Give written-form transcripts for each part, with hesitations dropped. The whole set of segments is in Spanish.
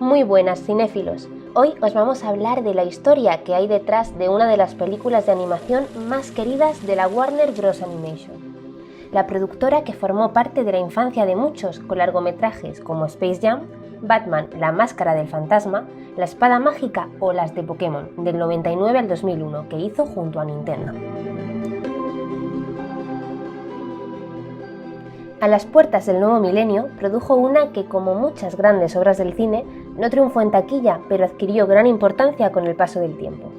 Muy buenas, cinéfilos. Hoy os vamos a hablar de la historia que hay detrás de una de las películas de animación más queridas de la Warner Bros. Animation. La productora que formó parte de la infancia de muchos con largometrajes como Space Jam, Batman, La Máscara del Fantasma, La Espada Mágica o las de Pokémon, del 99 al 2001, que hizo junto a Nintendo. A las puertas del nuevo milenio, produjo una que, como muchas grandes obras del cine, no triunfó en taquilla, pero adquirió gran importancia con el paso del tiempo.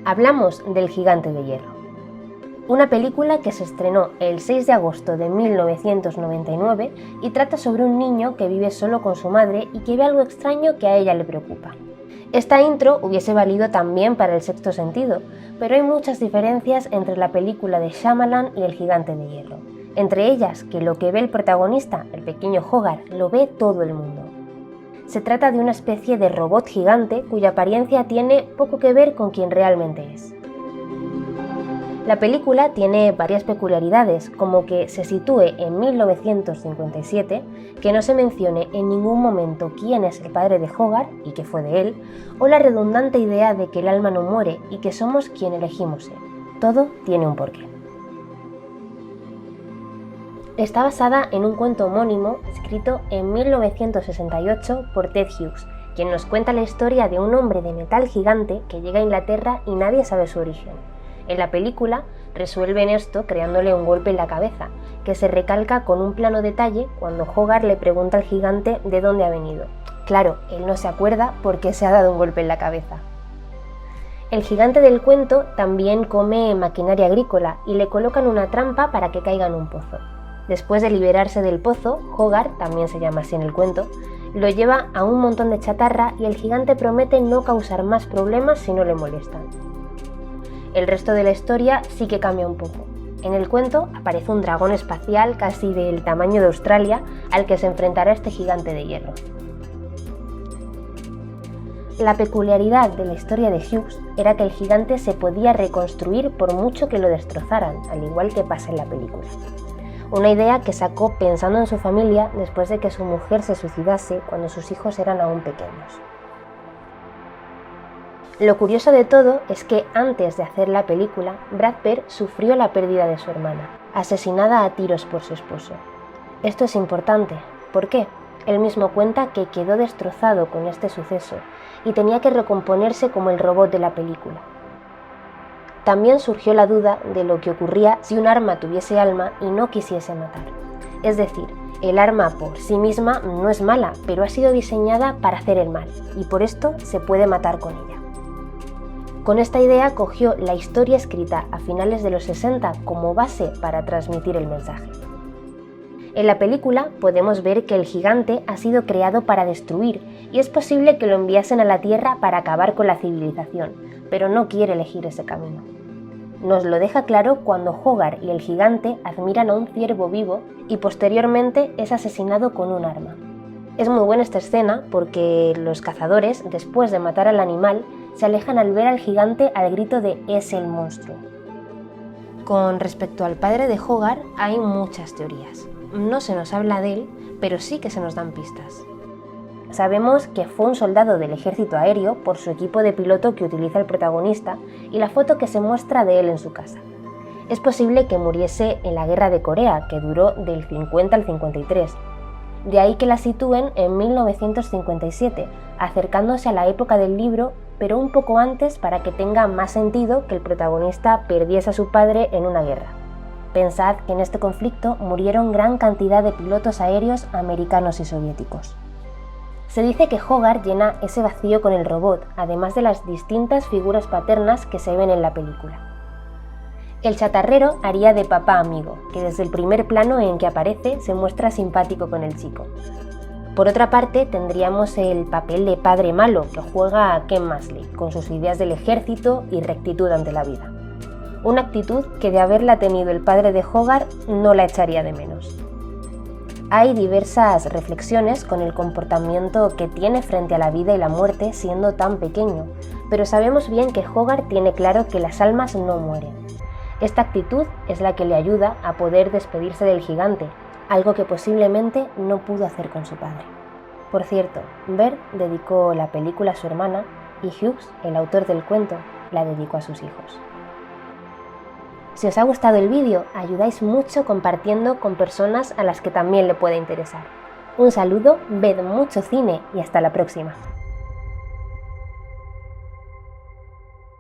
Hablamos del Gigante de Hierro. Una película que se estrenó el 6 de agosto de 1999 y trata sobre un niño que vive solo con su madre y que ve algo extraño que a ella le preocupa. Esta intro hubiese valido también para El Sexto Sentido, pero hay muchas diferencias entre la película de Shyamalan y El Gigante de Hierro. Entre ellas, que lo que ve el protagonista, el pequeño Hogarth, lo ve todo el mundo. Se trata de una especie de robot gigante cuya apariencia tiene poco que ver con quien realmente es. La película tiene varias peculiaridades, como que se sitúe en 1957, que no se mencione en ningún momento quién es el padre de Hogarth y que fue de él, o la redundante idea de que el alma no muere y que somos quien elegimos ser. Todo tiene un porqué. Está basada en un cuento homónimo escrito en 1968 por Ted Hughes, quien nos cuenta la historia de un hombre de metal gigante que llega a Inglaterra y nadie sabe su origen. En la película resuelven esto creándole un golpe en la cabeza, que se recalca con un plano detalle cuando Hogarth le pregunta al gigante de dónde ha venido. Claro, él no se acuerda porque se ha dado un golpe en la cabeza. El gigante del cuento también come maquinaria agrícola y le colocan una trampa para que caiga en un pozo. Después de liberarse del pozo, Hogarth, también se llama así en el cuento, lo lleva a un montón de chatarra y el gigante promete no causar más problemas si no le molestan. El resto de la historia sí que cambia un poco. En el cuento aparece un dragón espacial casi del tamaño de Australia al que se enfrentará este gigante de hierro. La peculiaridad de la historia de Hughes era que el gigante se podía reconstruir por mucho que lo destrozaran, al igual que pasa en la película. Una idea que sacó pensando en su familia después de que su mujer se suicidase cuando sus hijos eran aún pequeños. Lo curioso de todo es que antes de hacer la película, Brad Pitt sufrió la pérdida de su hermana, asesinada a tiros por su esposo. Esto es importante. ¿Por qué? Él mismo cuenta que quedó destrozado con este suceso y tenía que recomponerse como el robot de la película. También surgió la duda de lo que ocurría si un arma tuviese alma y no quisiese matar. Es decir, el arma por sí misma no es mala, pero ha sido diseñada para hacer el mal, y por esto se puede matar con ella. Con esta idea cogió la historia escrita a finales de los 60 como base para transmitir el mensaje. En la película podemos ver que el gigante ha sido creado para destruir y es posible que lo enviasen a la Tierra para acabar con la civilización, pero no quiere elegir ese camino. Nos lo deja claro cuando Hogarth y el gigante admiran a un ciervo vivo y posteriormente es asesinado con un arma. Es muy buena esta escena porque los cazadores, después de matar al animal, se alejan al ver al gigante al grito de «es el monstruo». Con respecto al padre de Hogarth hay muchas teorías. No se nos habla de él, pero sí que se nos dan pistas. Sabemos que fue un soldado del ejército aéreo por su equipo de piloto que utiliza el protagonista y la foto que se muestra de él en su casa. Es posible que muriese en la guerra de Corea, que duró del 50 al 53. De ahí que la sitúen en 1957, acercándose a la época del libro, pero un poco antes para que tenga más sentido que el protagonista perdiese a su padre en una guerra. Pensad que en este conflicto murieron gran cantidad de pilotos aéreos americanos y soviéticos. Se dice que Hogarth llena ese vacío con el robot, además de las distintas figuras paternas que se ven en la película. El chatarrero haría de papá amigo, que desde el primer plano en que aparece se muestra simpático con el chico. Por otra parte, tendríamos el papel de padre malo que juega a Ken Masley, con sus ideas del ejército y rectitud ante la vida. Una actitud que de haberla tenido el padre de Hogarth no la echaría de menos. Hay diversas reflexiones con el comportamiento que tiene frente a la vida y la muerte siendo tan pequeño, pero sabemos bien que Hogarth tiene claro que las almas no mueren. Esta actitud es la que le ayuda a poder despedirse del gigante, algo que posiblemente no pudo hacer con su padre. Por cierto, Bert dedicó la película a su hermana y Hughes, el autor del cuento, la dedicó a sus hijos. Si os ha gustado el vídeo, ayudáis mucho compartiendo con personas a las que también le puede interesar. Un saludo, ved mucho cine y hasta la próxima.